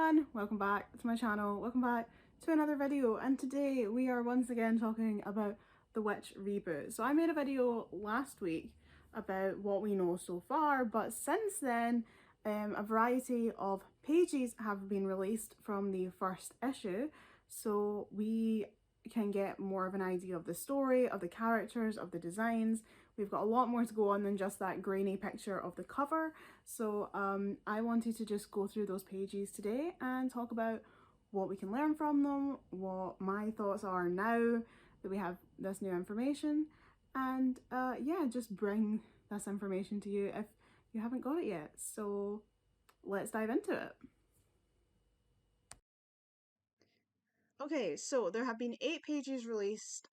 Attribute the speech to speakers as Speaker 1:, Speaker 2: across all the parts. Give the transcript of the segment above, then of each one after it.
Speaker 1: everyone, welcome back to my channel, welcome back to another video, and today we are once again talking about the Witch reboot. So I made a video last week about what we know so far, but since then a variety of pages have been released from the first issue, so we can get more of an idea of the story, of the characters, of the designs. We've got a lot more to go on than just that grainy picture of the cover. So I wanted to just go through those pages today and talk about what we can learn from them, what my thoughts are now that we have this new information, and yeah, just bring this information to you if you haven't got it yet. So let's dive into it. Okay, so there have been 8 pages released,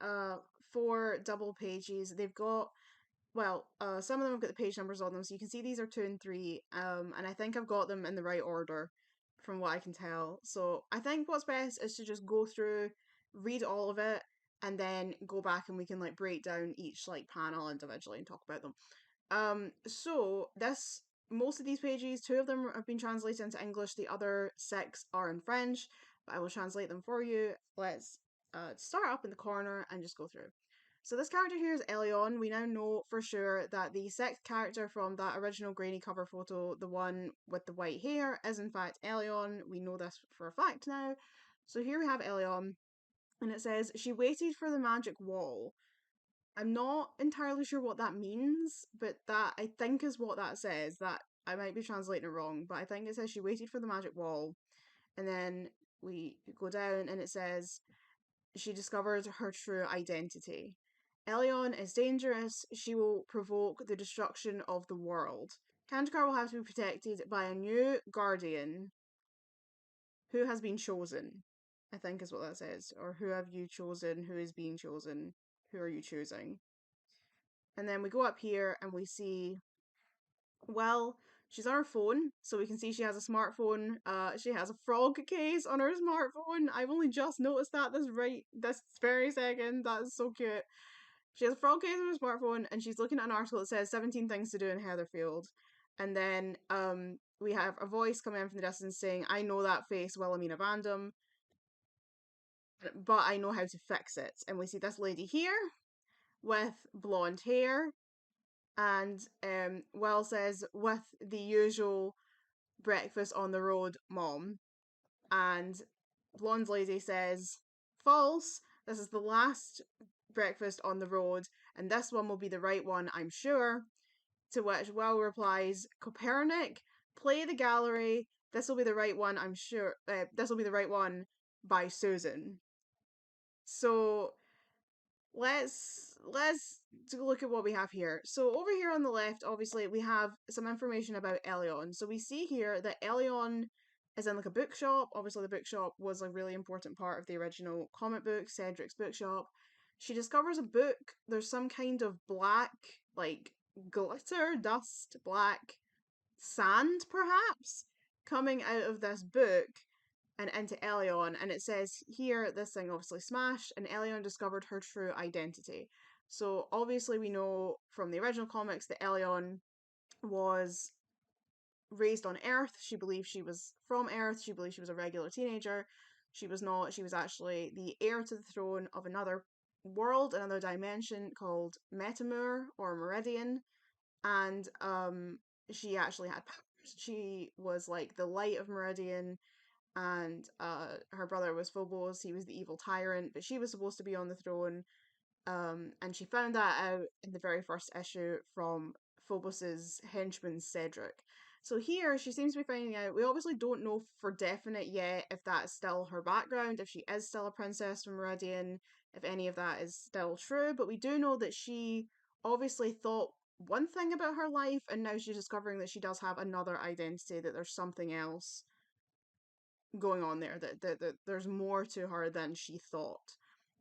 Speaker 1: 4 double pages. They've got, well, some of them have got the page numbers on them, so you can see these are 2 and 3, and I think I've got them in the right order from what I can tell. So I think what's best is to just go through, read all of it, and then go back and we can like break down each like panel individually and talk about them. So most of these pages, 2 of them have been translated into English, the other 6 are in French, but I will translate them for you. Let's start up in the corner and just go through. So this character here is Elion. We now know for sure that the 6th character from that original grainy cover photo, the one with the white hair, is in fact Elion. We know this for a fact now. So here we have Elion, and it says, she waited for the magic wall. I'm not entirely sure what that means, but that I think is what that says. That I might be translating it wrong, but I think it says she waited for the magic wall. And then we go down and it says she discovered her true identity. Elion is dangerous. She will provoke the destruction of the world. Kandakar will have to be protected by a new guardian who has been chosen, I think is what that says. Or who have you chosen? Who is being chosen? Who are you choosing? And then we go up here and we see, well, she's on her phone, so we can see she has a smartphone. She has a frog case on her smartphone. I've only just noticed that this very second. That is so cute. She has a frog case on her smartphone, and she's looking at an article that says 17 things to do in Heatherfield. And then we have a voice coming in from the distance saying, I know that face, Wilhelmina Vandam, but I know how to fix it. And we see this lady here with blonde hair, and Will says, with the usual breakfast on the road, mom. And blonde lady says, false, this is the last breakfast on the road, and this one will be the right one, I'm sure. To which Will replies, Copernic, play the gallery, this will be the right one, I'm sure. This will be the right one by Susan. So let's look at what we have here. So over here on the left, obviously, we have some information about Elion. So we see here that Elion is in like a bookshop. Obviously, the bookshop was a really important part of the original comic book, Cedric's bookshop. She discovers a book. There's some kind of black, like glitter, dust, black sand, perhaps, coming out of this book and into Elion, and it says here this thing obviously smashed, and Elion discovered her true identity. So obviously we know from the original comics that Elion was raised on Earth. She believed she was from Earth. She believed she was a regular teenager. She was not. She was actually the heir to the throne of another world, another dimension called Metamur or Meridian, and she actually had powers. She was like the light of Meridian, and her brother was Phobos. He was the evil tyrant, but she was supposed to be on the throne. And she found that out in the very first issue from Phobos's henchman Cedric. So here she seems to be finding out. We obviously don't know for definite yet if that's still her background, if she is still a princess from Meridian, if any of that is still true. But we do know that she obviously thought one thing about her life, and now she's discovering that she does have another identity, that there's something else going on there, that there's more to her than she thought,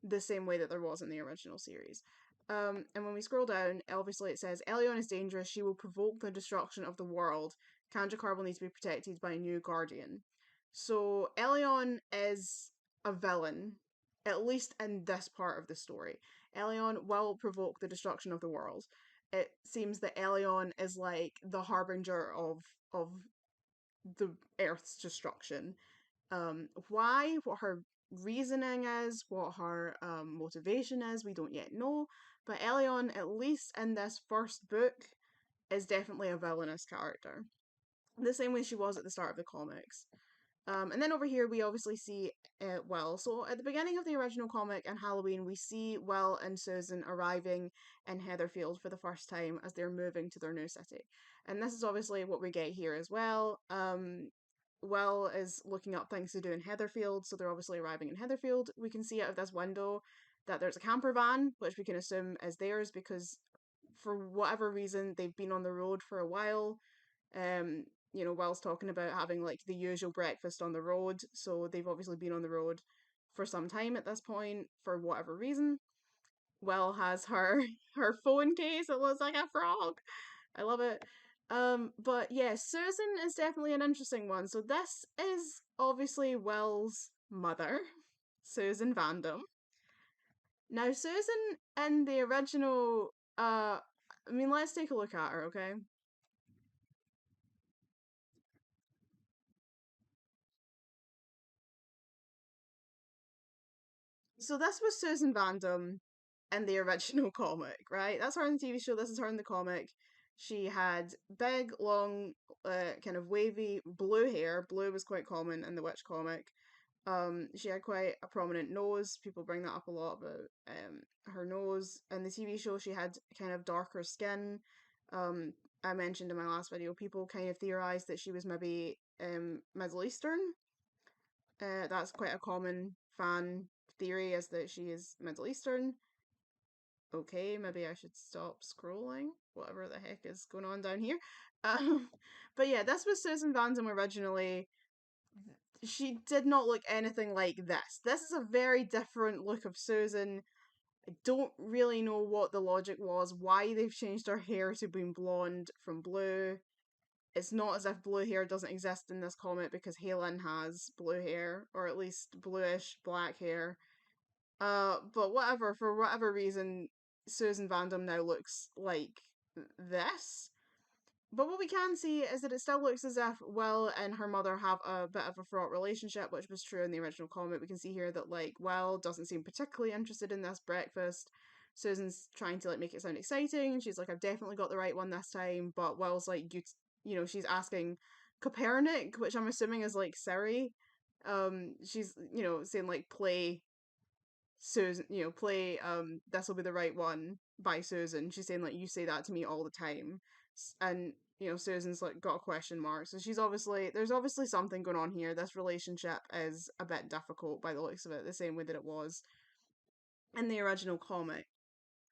Speaker 1: the same way that there was in the original series. And when we scroll down, obviously it says, Elion is dangerous, she will provoke the destruction of the world. Kandakar will need to be protected by a new guardian. So Elion is a villain, at least in this part of the story. Elion will provoke the destruction of the world. It seems that Elion is like the harbinger of the Earth's destruction. Why, what her reasoning is, what her motivation is, we don't yet know. But Elion, at least in this first book, is definitely a villainous character. The same way she was at the start of the comics. And then over here, we obviously see Will. So at the beginning of the original comic and Halloween, we see Will and Susan arriving in Heatherfield for the first time as they're moving to their new city. And this is obviously what we get here as well. Will is looking up things to do in Heatherfield, so they're obviously arriving in Heatherfield. We can see out of this window that there's a camper van, which we can assume is theirs because for whatever reason they've been on the road for a while. Um, Will's talking about having like the usual breakfast on the road, so they've obviously been on the road for some time at this point for whatever reason. Will has her her phone case. It looks like a frog. I love it. But yeah, Susan is definitely an interesting one. So this is obviously Will's mother, Susan Vandam. Now Susan in the original let's take a look at her, okay? So this was Susan Vandam in the original comic, right? That's her in the TV show, this is her in the comic. She had big, long, kind of wavy blue hair. Blue was quite common in the Witch comic. She had quite a prominent nose. People bring that up a lot about her nose. In the TV show, she had kind of darker skin. Um, I mentioned in my last video, people kind of theorized that she was maybe Middle Eastern. That's quite a common fan theory, is that she is Middle Eastern. Okay, maybe I should stop scrolling. Whatever the heck is going on down here. Um, but yeah, this was Susan Vandam originally. She did not look anything like this. This is a very different look of Susan. I don't really know what the logic was, why they've changed her hair to being blonde from blue. It's not as if blue hair doesn't exist in this comic because Halen has blue hair, or at least bluish black hair. But whatever, for whatever reason, Susan Vandam now looks like this. But what we can see is that it still looks as if Will and her mother have a bit of a fraught relationship, which was true in the original comic. We can see here that like Will doesn't seem particularly interested in this breakfast. Susan's trying to like make it sound exciting, and she's like, "I've definitely got the right one this time." But Will's like, she's asking Copernic, which I'm assuming is like Siri. She's saying like play Susan, play This Will Be the Right One by Susan. She's saying like, you say that to me all the time. And Susan's like got a question mark. So there's obviously something going on here. This relationship is a bit difficult by the looks of it, the same way that it was in the original comic.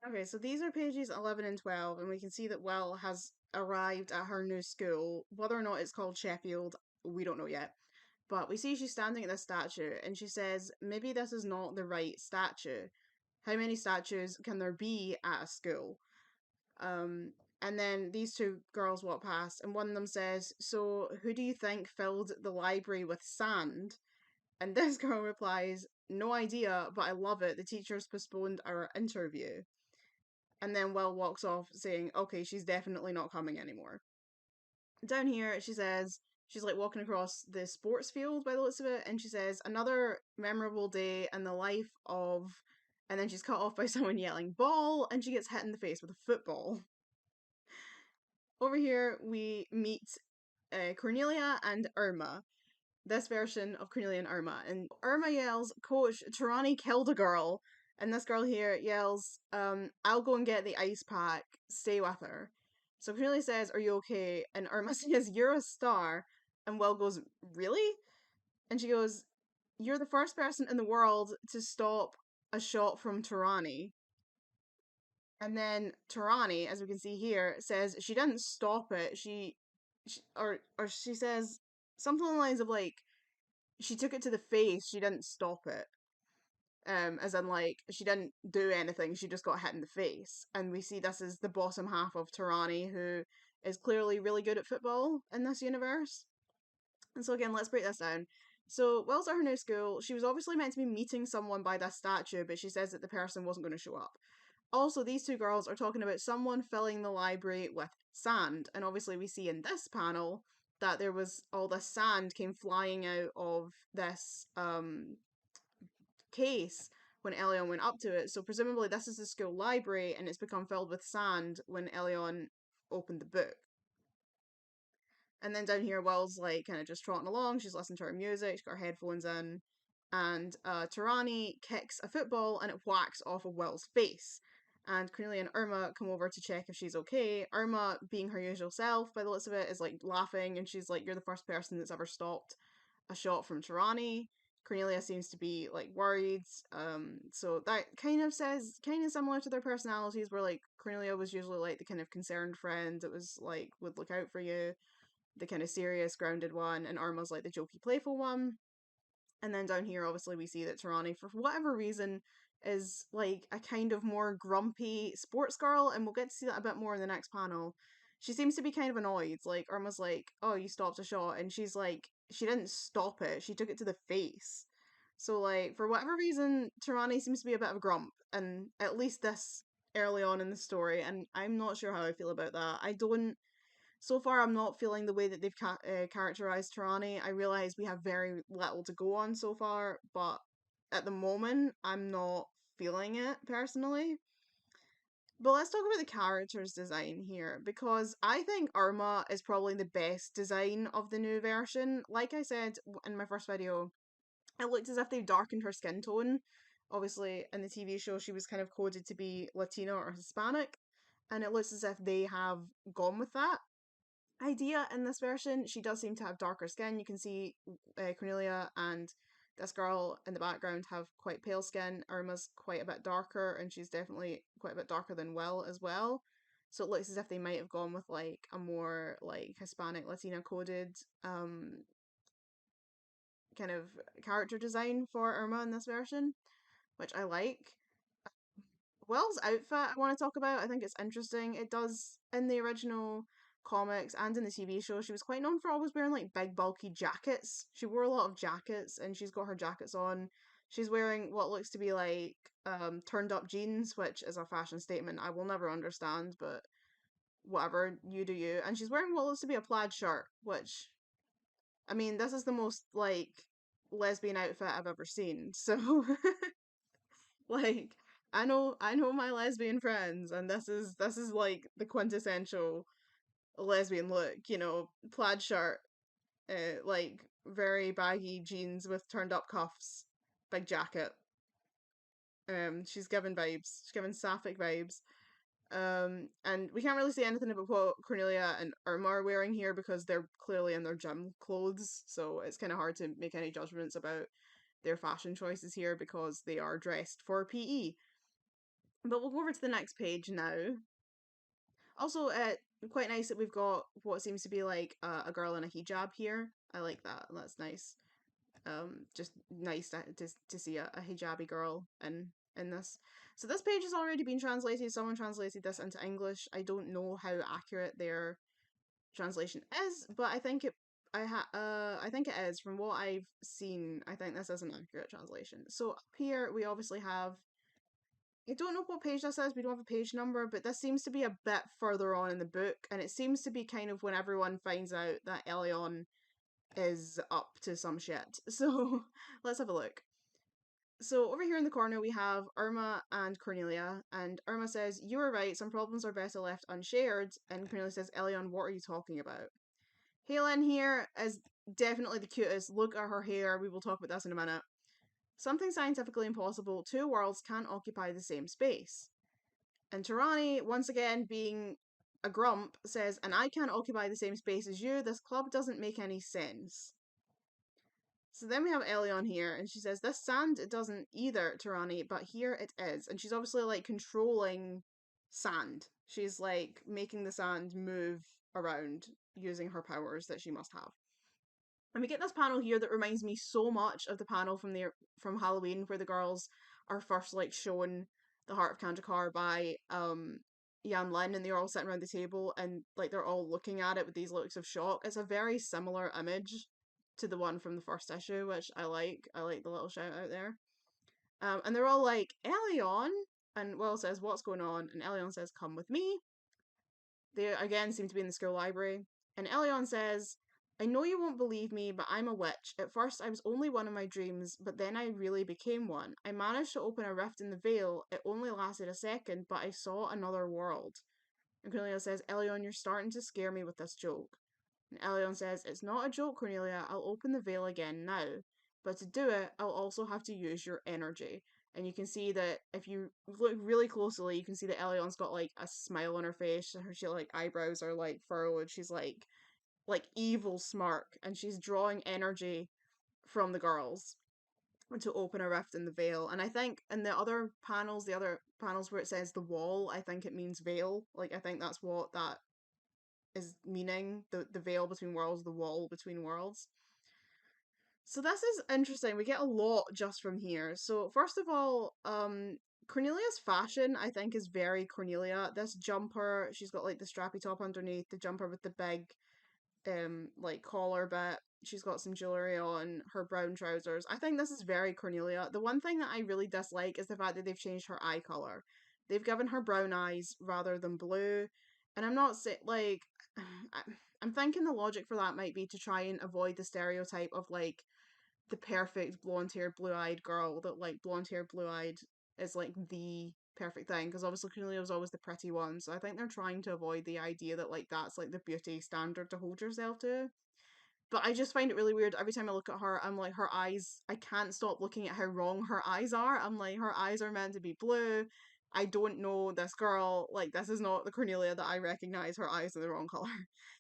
Speaker 1: Okay, so these are pages 11 and 12, and we can see that Will has arrived at her new school. Whether or not it's called Sheffield, we don't know yet. But we see she's standing at this statue, and she says, maybe this is not the right statue. How many statues can there be at a school? Um, and then these two girls walk past, and one of them says, so who do you think filled the library with sand? And this girl replies, no idea, but I love it. The teachers postponed our interview. And then Will walks off saying, okay, she's definitely not coming anymore. Down here, she says, she's like walking across the sports field by the looks of it, and she says, another memorable day in the life of. And then she's cut off by someone yelling, ball, and she gets hit in the face with a football. Over here, we meet Cornelia and Irma. This version of Cornelia and Irma. And Irma yells, Coach, Tarani killed a girl. And this girl here yells, I'll go and get the ice pack. Stay with her. So Cornelia says, are you okay? And Irma says, you're a star. And Will goes, really? And she goes, you're the first person in the world to stop a shot from Tarani. And then Tarani, as we can see here, says she didn't stop it. Or she says something along the lines of like, she took it to the face. She didn't stop it. As in like she didn't do anything. She just got hit in the face. And we see this is the bottom half of Tarani, who is clearly really good at football in this universe. And so again, let's break this down. So Will's at her new school. She was obviously meant to be meeting someone by this statue, but she says that the person wasn't going to show up. Also, these two girls are talking about someone filling the library with sand, and obviously we see in this panel that there was all this sand came flying out of this case when Elion went up to it. So presumably this is the school library and it's become filled with sand when Elion opened the book. And then down here, Will's like kind of just trotting along. She's listening to her music. She's got her headphones in. And Tarani kicks a football and it whacks off of Will's face. And Cornelia and Irma come over to check if she's okay. Irma, being her usual self by the looks of it, is like laughing and she's like, "You're the first person that's ever stopped a shot from Tarani." Cornelia seems to be like worried. So that kind of similar to their personalities, where like Cornelia was usually like the kind of concerned friend that was like would look out for you, the kind of serious, grounded one, and Irma's like the jokey, playful one. And then down here, obviously, we see that Tarani, for whatever reason, is like a kind of more grumpy sports girl, and we'll get to see that a bit more in the next panel. She seems to be kind of annoyed. Like, Irma's like, "Oh, you stopped a shot," and she's like, she didn't stop it, she took it to the face. So, like, for whatever reason, Tarani seems to be a bit of a grump, and at least this early on in the story, and I'm not sure how I feel about that. I don't so far, I'm not feeling the way that they've characterized Tarani. I realize we have very little to go on so far, but at the moment, I'm not feeling it personally. But let's talk about the character's design here, because I think Irma is probably the best design of the new version. Like I said in my first video, it looked as if they've darkened her skin tone. Obviously, in the TV show, she was kind of coded to be Latino or Hispanic, and it looks as if they have gone with that idea in this version. She does seem to have darker skin. You can see Cornelia and this girl in the background have quite pale skin. Irma's quite a bit darker, and she's definitely quite a bit darker than Will as well. So it looks as if they might have gone with like a more like Hispanic Latina coded kind of character design for Irma in this version, which I like. Will's outfit I want to talk about. I think it's interesting. It does, in the original comics and in the TV show, she was quite known for always wearing like big bulky jackets. She wore a lot of jackets and she's got her jackets on. She's wearing what looks to be like turned up jeans, which is a fashion statement I will never understand, but whatever, you do you. And she's wearing what looks to be a plaid shirt, which, I mean, this is the most like lesbian outfit I've ever seen. So like, I know my lesbian friends, and this is like the quintessential lesbian look, plaid shirt, like very baggy jeans with turned up cuffs, big jacket. She's given vibes. She's given sapphic vibes. And we can't really say anything about what Cornelia and Irma are wearing here because they're clearly in their gym clothes, so it's kind of hard to make any judgments about their fashion choices here because they are dressed for PE. But we'll go over to the next page now. Also, quite nice that we've got what seems to be like a girl in a hijab here. I like that. That's nice. Just nice to see a hijabi girl in this. So this page has already been translated. Someone translated this into English. I don't know how accurate their translation is, but I think I think it is from what I've seen. I think this is an accurate translation. So up here we obviously have, I don't know what page this is, we don't have a page number, but this seems to be a bit further on in the book, and it seems to be kind of when everyone finds out that Elion is up to some shit. So let's have a look. So over here in the corner we have Irma and Cornelia, and Irma says, "You were right, some problems are better left unshared," and Cornelia says, "Elion, what are you talking about?" Helen here is definitely the cutest. Look at her hair, we will talk about this in a minute. Something scientifically impossible, two worlds can't occupy the same space. And Tarani, once again being a grump, says, "And I can't occupy the same space as you, this club doesn't make any sense." So then we have Elion here, and she says, "This sand, it doesn't either, Tarani, but here it is." And she's obviously like controlling sand. She's like making the sand move around using her powers that she must have. And we get this panel here that reminds me so much of the panel from Halloween where the girls are first like shown the Heart of Kandahar by Yan Lin, and they're all sitting around the table and like they're all looking at it with these looks of shock. It's a very similar image to the one from the first issue, which I like. I like the little shout out there. And they're all like, "Elion," and Will says, "What's going on?" And Elion says, "Come with me." They again seem to be in the school library, and Elion says, I know you won't believe me, but I'm a witch. At first, I was only one in my dreams, but then I really became one. I managed to open a rift in the veil. It only lasted a second, but I saw another world. And Cornelia says, Elion, you're starting to scare me with this joke. And Elion says, it's not a joke, Cornelia. I'll open the veil again now. But to do it, I'll also have to use your energy. And you can see that if you look really closely, you can see that Elion's got like a smile on her face. Her like eyebrows are like furrowed. She's like evil smirk, and she's drawing energy from the girls to open a rift in the veil. And I think in the other panels where it says the wall, I think it means veil. Like I think that's what that is meaning. The veil between worlds, the wall between worlds. So this is interesting. We get a lot just from here. So first of all, Cornelia's fashion I think is very Cornelia. This jumper, she's got like the strappy top underneath, the jumper with the big like collar bit. She's got some jewelry on, her brown trousers. I think this is very Cornelia. The one thing that I really dislike is the fact that they've changed her eye color. They've given her brown eyes rather than blue. And I'm not saying like I'm thinking the logic for that might be to try and avoid the stereotype of like the perfect blonde haired, blue eyed girl, that like blonde haired, blue eyed is like the perfect thing, because obviously Cornelia was always the pretty one. So I think they're trying to avoid the idea that like that's like the beauty standard to hold yourself to. But I just find it really weird. Every time I look at her, I'm like, her eyes, I can't stop looking at how wrong her eyes are. I'm like, her eyes are meant to be blue. I don't know this girl. Like, this is not the Cornelia that I recognize. Her eyes are the wrong color.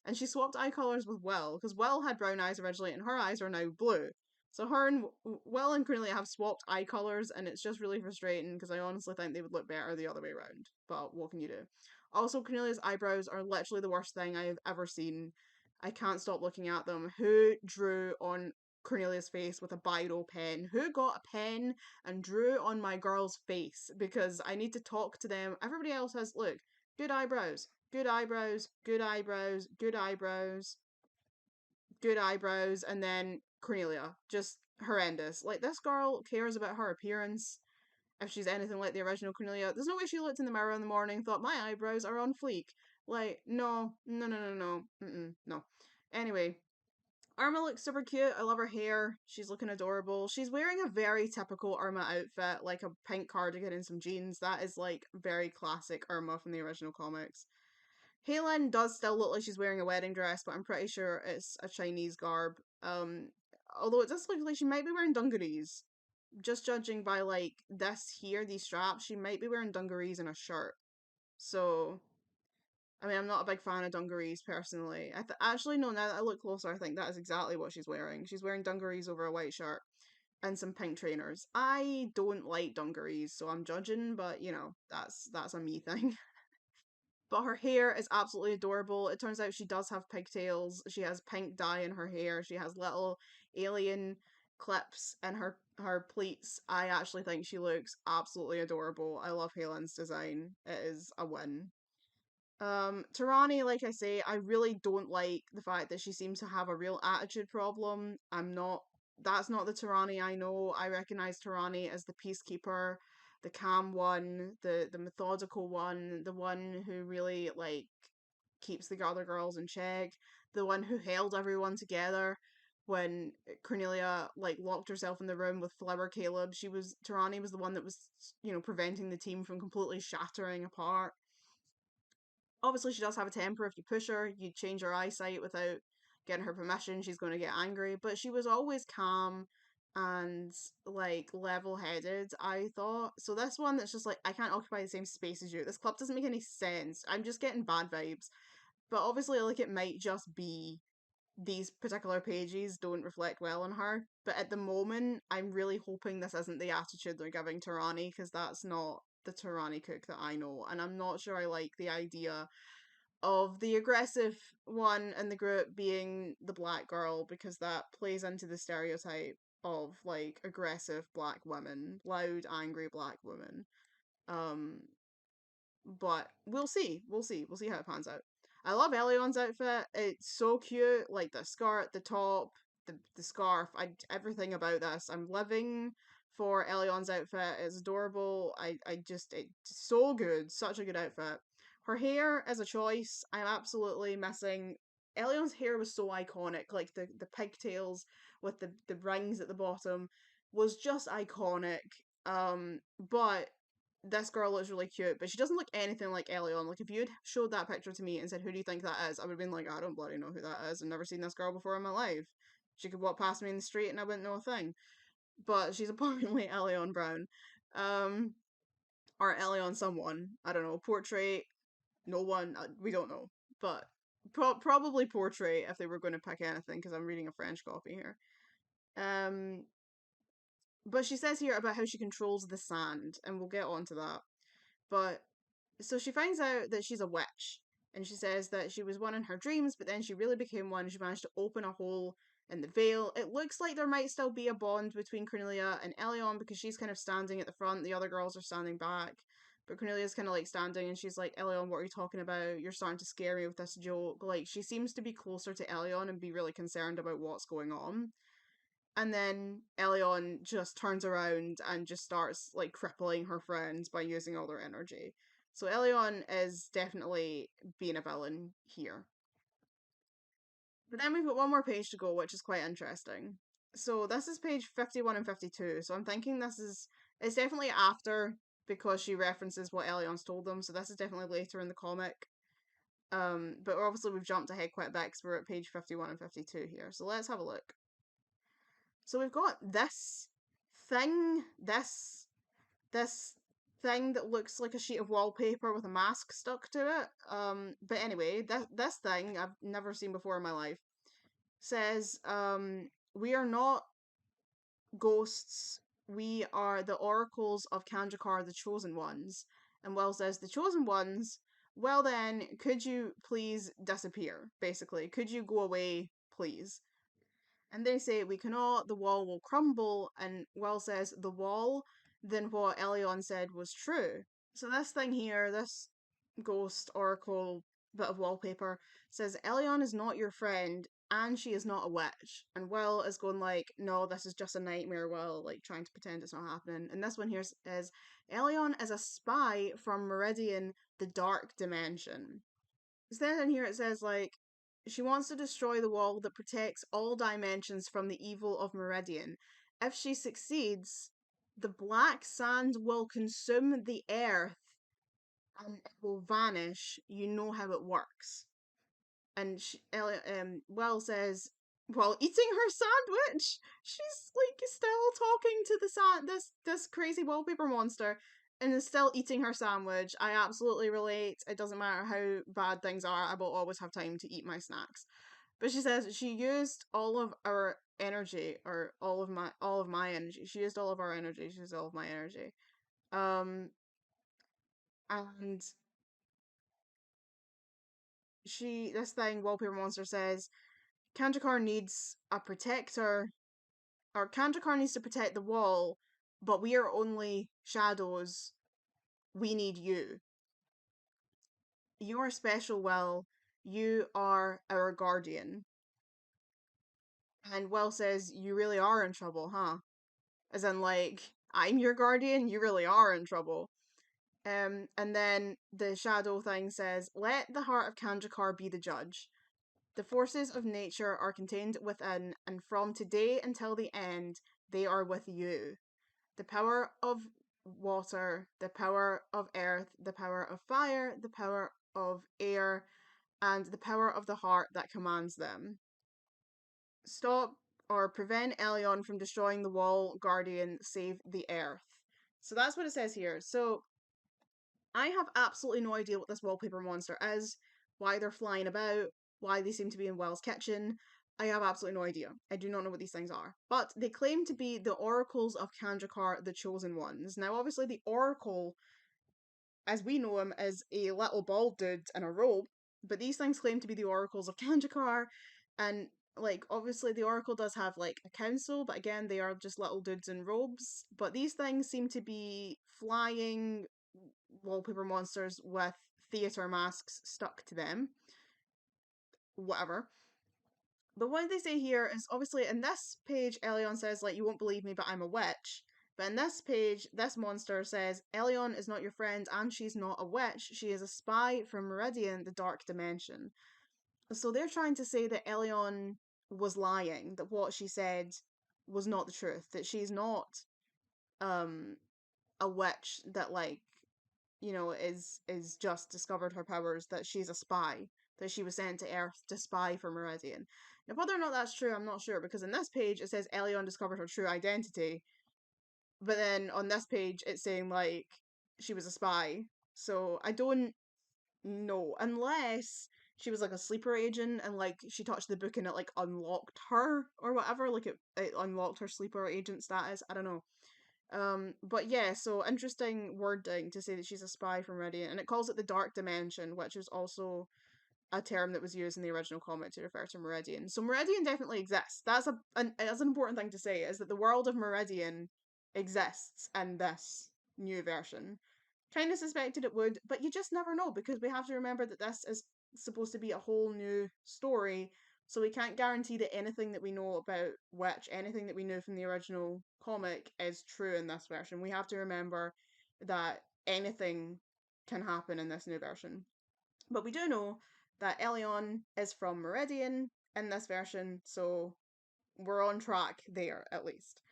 Speaker 1: And she swapped eye colors with Will, because Will had brown eyes originally, and her eyes are now blue. So her and Will and Cornelia have swapped eye colors, and it's just really frustrating because I honestly think they would look better the other way around. But what can you do? Also, Cornelia's eyebrows are literally the worst thing I have ever seen. I can't stop looking at them. Who drew on Cornelia's face with a biro pen? Who got a pen and drew on my girl's face? Because I need to talk to them. Everybody else has, look, good eyebrows, good eyebrows, good eyebrows, good eyebrows, good eyebrows, and then Cornelia. Just horrendous. Like, this girl cares about her appearance. If she's anything like the original Cornelia, there's no way she looked in the mirror in the morning and thought, my eyebrows are on fleek. Like, no, no, no, no, no, no. Anyway, Irma looks super cute. I love her hair. She's looking adorable. She's wearing a very typical Irma outfit, like a pink cardigan and some jeans. That is like very classic Irma from the original comics. Helen does still look like she's wearing a wedding dress, but I'm pretty sure it's a Chinese garb. Although it does look like she might be wearing dungarees. Just judging by like this here, these straps, she might be wearing dungarees and a shirt. So I mean, I'm not a big fan of dungarees personally. Actually no. Now that I look closer, I think that is exactly what she's wearing. She's wearing dungarees over a white shirt and some pink trainers. I don't like dungarees, so I'm judging, but you know, that's a me thing. But her hair is absolutely adorable. It turns out she does have pigtails. She has pink dye in her hair. She has little alien clips in her pleats. I actually think she looks absolutely adorable. I love Helen's design. It is a win. Tarani, like I say, I really don't like the fact that she seems to have a real attitude problem. That's not the Tarani I know. I recognize Tarani as the peacekeeper, the calm one, the methodical one, the one who really, like, keeps the other girls in check, the one who held everyone together when Cornelia, like, locked herself in the room with Flower Caleb. Tarani was the one that was, preventing the team from completely shattering apart. Obviously, she does have a temper. If you push her, you change her eyesight without getting her permission, she's going to get angry. But she was always calm and like level headed, I thought. So this one that's just like, I can't occupy the same space as you. This club doesn't make any sense. I'm just getting bad vibes. But obviously, like, it might just be these particular pages don't reflect well on her. But at the moment, I'm really hoping this isn't the attitude they're giving Tarani, because that's not the Tarani cook that I know. And I'm not sure I like the idea of the aggressive one in the group being the black girl, because that plays into the stereotype of like aggressive black women, loud, angry black women. Um, but we'll see. We'll see. We'll see how it pans out. I love Elion's outfit. It's so cute. Like the skirt, the top, the scarf. Everything about this. I'm living for Elion's outfit. It's adorable. It's so good. Such a good outfit. Her hair is a choice. I'm absolutely missing Elion's hair was so iconic, like the pigtails with the rings at the bottom was just iconic. But this girl looks really cute, but she doesn't look anything like Elion. Like, if you had showed that picture to me and said, "Who do you think that is?" I would have been like, "I don't bloody know who that is. I've never seen this girl before in my life." She could walk past me in the street and I wouldn't know a thing. But she's apparently Elion Brown. Um, or Elion someone. I don't know. Portrait, no one, we don't know. But probably Portrait if they were going to pick anything, because I'm reading a French copy here. Um, but she says here about how she controls the sand, and we'll get on to that. But so she finds out that she's a witch, and she says that she was one in her dreams, but then she really became one. She managed to open a hole in the veil. It looks like there might still be a bond between Cornelia and Elion, because she's kind of standing at the front, the other girls are standing back. But Cornelia's kind of like standing, and she's like, "Elion, what are you talking about? You're starting to scare me with this joke." Like, she seems to be closer to Elion and be really concerned about what's going on. And then Elion just turns around and just starts like crippling her friends by using all their energy. So Elion is definitely being a villain here. But then we've got one more page to go, which is quite interesting. So this is page 51 and 52. So I'm thinking it's definitely after, because she references what Elion's told them. So this is definitely later in the comic. But obviously we've jumped ahead quite a bit because we're at page 51 and 52 here. So let's have a look. So we've got thing, this thing that looks like a sheet of wallpaper with a mask stuck to it. But anyway, this thing I've never seen before in my life says, "We are not ghosts. We are the oracles of Kanjakar, the chosen ones." And Will says, "The chosen ones. Well then, could you please disappear? Basically, could you go away, please?" And they say, "We cannot, the wall will crumble." And Will says, "The wall?" Then what Elion said was true. So this thing here, this ghost oracle bit of wallpaper, says Elion is not your friend and she is not a witch. And Will is going like, "No, this is just a nightmare," Will, like trying to pretend it's not happening. And this one here is, Elion is a spy from Meridian, the dark dimension. Instead in here it says like, she wants to destroy the wall that protects all dimensions from the evil of Meridian. If she succeeds, the black sand will consume the earth and it will vanish. You know how it works. And Will says, while eating her sandwich, she's like still talking to this crazy wallpaper monster, and is still eating her sandwich. I absolutely relate. It doesn't matter how bad things are, I will always have time to eat my snacks. But she says she used all of our energy, or all of my energy. She used all of our energy. She used all of my energy. Um, and this thing, Wallpaper Monster says, Kanjakar needs a protector, or Kanjakar needs to protect the wall, but we are only shadows. We need you. You're special, Will. You are our guardian. And Will says, "You really are in trouble, huh?" As in, like, "I'm your guardian? You really are in trouble." And then the shadow thing says, "Let the heart of Kanjakar be the judge. The forces of nature are contained within, and from today until the end, they are with you. The power of water, the power of earth, the power of fire, the power of air, and the power of the heart that commands them. Stop or prevent Elion from destroying the wall, Guardian, save the earth." So that's what it says here. So I have absolutely no idea what this wallpaper monster is, why they're flying about, why they seem to be in Will's kitchen. I have absolutely no idea. I do not know what these things are. But they claim to be the oracles of Kanjakar, the chosen ones. Now, obviously, the oracle, as we know him, is a little bald dude in a robe, but these things claim to be the oracles of Kanjakar, and like obviously the oracle does have like a council, but again they are just little dudes in robes. But these things seem to be flying wallpaper monsters with theatre masks stuck to them. Whatever. But what they say here is, obviously in this page Elion says like, "You won't believe me, but I'm a witch." But in this page, this monster says, "Elion is not your friend and she's not a witch. She is a spy from Meridian, the dark dimension." So they're trying to say that Elion was lying, that what she said was not the truth, that she's not um a witch that like, is just discovered her powers, that she's a spy, that she was sent to Earth to spy for Meridian. Now whether or not that's true, I'm not sure, because in this page it says Elion discovered her true identity, but then on this page it's saying like she was a spy. So I don't know, unless she was like a sleeper agent and like she touched the book and it like unlocked her or whatever, like it unlocked her sleeper agent status. I don't know. But yeah, so interesting wording to say that she's a spy from Meridian, and it calls it the Dark Dimension, which is also a term that was used in the original comic to refer to Meridian. So Meridian definitely exists. That's an important thing to say, is that the world of Meridian exists in this new version. Kind of suspected it would, but you just never know, because we have to remember that this is supposed to be a whole new story, so we can't guarantee that anything that we know about Witch, anything that we knew from the original comic, is true in this version. We have to remember that anything can happen in this new version. But we do know that Elion is from Meridian in this version, so we're on track there at least.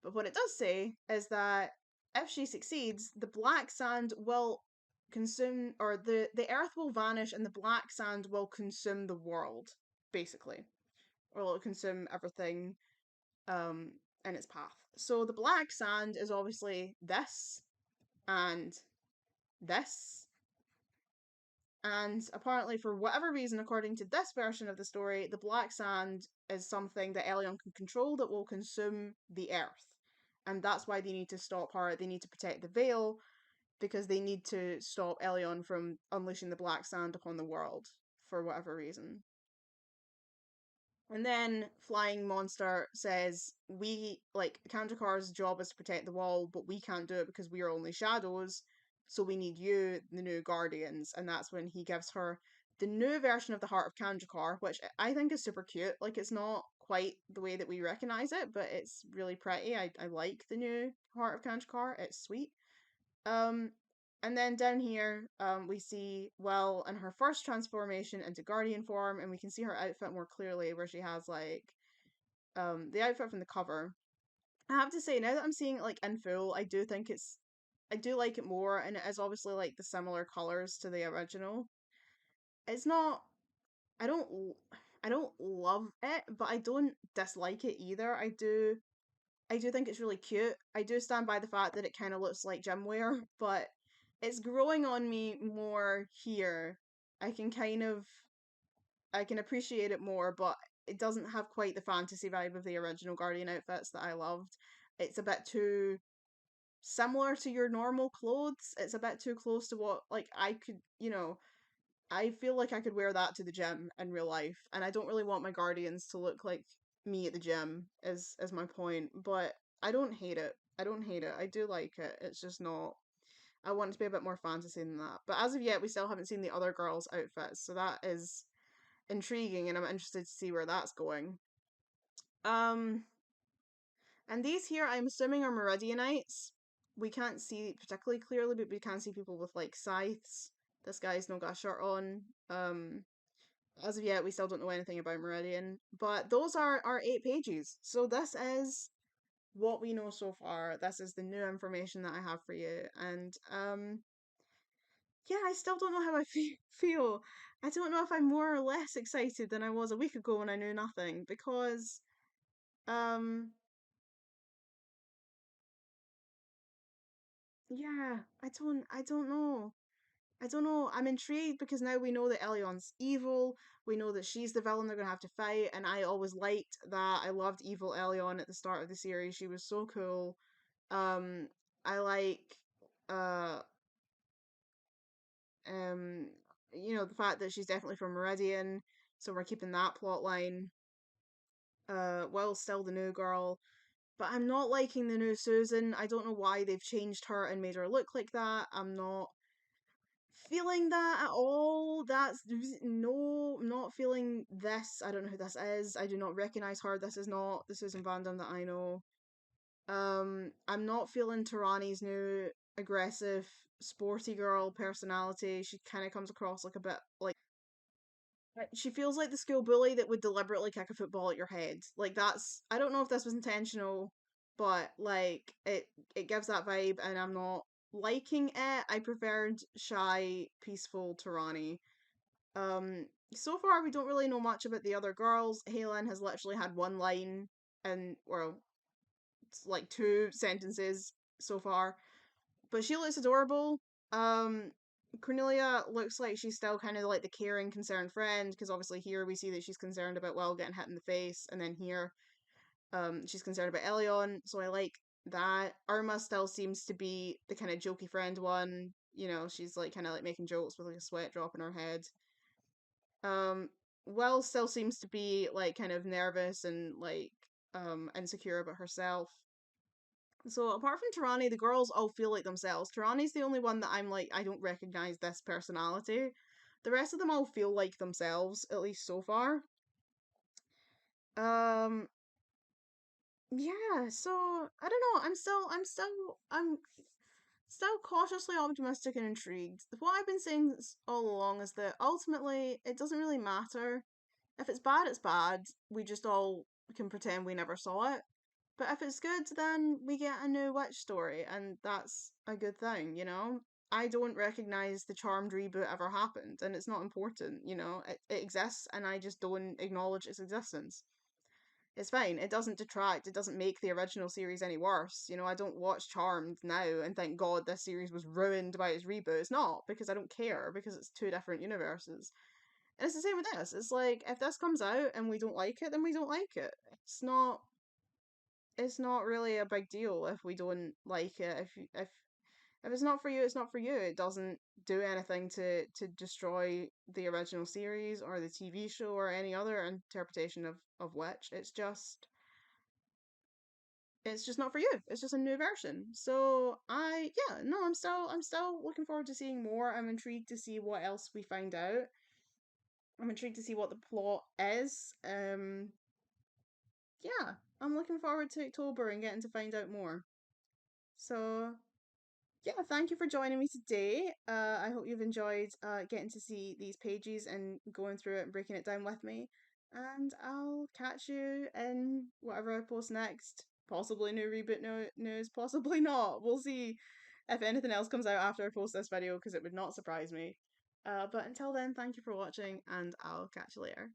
Speaker 1: But what it does say is that if she succeeds, the black sand will consume, or the earth will vanish and the black sand will consume the world, basically. Or it'll consume everything um, in its path. So the black sand is obviously this and this. And apparently, for whatever reason, according to this version of the story, the black sand is something that Elion can control that will consume the earth. And that's why they need to stop her. They need to protect the veil, because they need to stop Elion from unleashing the black sand upon the world for whatever reason. And then Flying Monster says, we, like, Kandakar's job is to protect the wall, but we can't do it because we are only shadows, so we need you, the new Guardians. And that's when he gives her the new version of the Heart of Kandrakar, which I think is super cute. Like, it's not quite the way that we recognize it, but it's really pretty. I like the new Heart of Kandrakar. It's sweet. Um, and then down here, we see Will in her first transformation into Guardian form, and we can see her outfit more clearly, where she has like the outfit from the cover. I have to say, now that I'm seeing it like in full, I do like it more, and it is obviously like the similar colors to the original. It's not, I don't, I don't love it, but I don't dislike it either. I do think it's really cute. I do stand by the fact that it kind of looks like gym wear, but it's growing on me more here. I can kind of I can appreciate it more, but it doesn't have quite the fantasy vibe of the original Guardian outfits that I loved. It's a bit too similar to your normal clothes. It's a bit too close to what like I could, I feel like I could wear that to the gym in real life, and I don't really want my Guardians to look like me at the gym. Is my point, but I don't hate it. I don't hate it. I do like it. It's just not. I want it to be a bit more fantasy than that. But as of yet, we still haven't seen the other girls' outfits, so that is intriguing, and I'm interested to see where that's going. Um, and these here, I'm assuming, are Meridianites. We can't see particularly clearly, but we can see people with like scythes. This guy's no got a shirt on. As of yet, we still don't know anything about Meridian, but those are our 8 pages. So this is what we know so far. This is the new information that I have for you, and yeah, I still don't know how I feel. I don't know if I'm more or less excited than I was a week ago when I knew nothing, because um, yeah, I don't know. I don't know. I'm intrigued because now we know that Elion's evil. We know that she's the villain they're gonna have to fight, and I always liked that. I loved evil Elion at the start of the series. She was so cool. Um, I like uh um the fact that she's definitely from Meridian, so we're keeping that plot line. Will's still the new girl, but I'm not liking the new Susan. I don't know why they've changed her and made her look like that. I'm not feeling that at all. That's no, I'm not feeling this. I don't know who this is. I do not recognize her. This is not the Susan Vandam that I know. I'm not feeling Tarani's new aggressive, sporty girl personality. She kind of comes across like a bit like She feels like the school bully that would deliberately kick a football at your head. Like that's I don't know if this was intentional, but like it gives that vibe and I'm not liking it. I preferred shy, peaceful Tarani. Um so far we don't really know much about the other girls. Halen has literally had one line and well, it's like two sentences so far. But she looks adorable. Um, Cornelia looks like she's still kind of like the caring, concerned friend because obviously here we see that she's concerned about Will getting hit in the face, and then here, she's concerned about Elion. So I like that. Irma still seems to be the kind of jokey friend one. You know, she's like kind of like making jokes with like a sweat drop in her head. Um, Will still seems to be like kind of nervous and like insecure about herself. So apart from Tarani, the girls all feel like themselves. Tarani's the only one that I'm like, I don't recognize this personality. The rest of them all feel like themselves, at least so far. Um, yeah, so I don't know. I'm still cautiously optimistic and intrigued. What I've been saying all along is that ultimately it doesn't really matter. If it's bad, it's bad. We just all can pretend we never saw it. But if it's good, then we get a new witch story, and that's a good thing, you know? I don't recognize the Charmed reboot ever happened, and it's not important, you know? It exists, and I just don't acknowledge its existence. It's fine. It doesn't detract. It doesn't make the original series any worse. You know, I don't watch Charmed now and thank God this series was ruined by its reboot. It's not, because I don't care, because it's two different universes. And it's the same with this. It's like, if this comes out and we don't like it, then we don't like it. It's not really a big deal if we don't like it. If it's not for you, it's not for you. It doesn't do anything to destroy the original series or the TV show or any other interpretation of Witch. It's just not for you. It's just a new version. So yeah, no, I'm still looking forward to seeing more. I'm intrigued to see what else we find out. I'm intrigued to see what the plot is. Yeah, I'm looking forward to October and getting to find out more. So yeah, thank you for joining me today. I hope you've enjoyed getting to see these pages and going through it and breaking it down with me. And I'll catch you in whatever I post next. Possibly new reboot news, possibly not. We'll see if anything else comes out after I post this video because it would not surprise me. But until then, thank you for watching and I'll catch you later.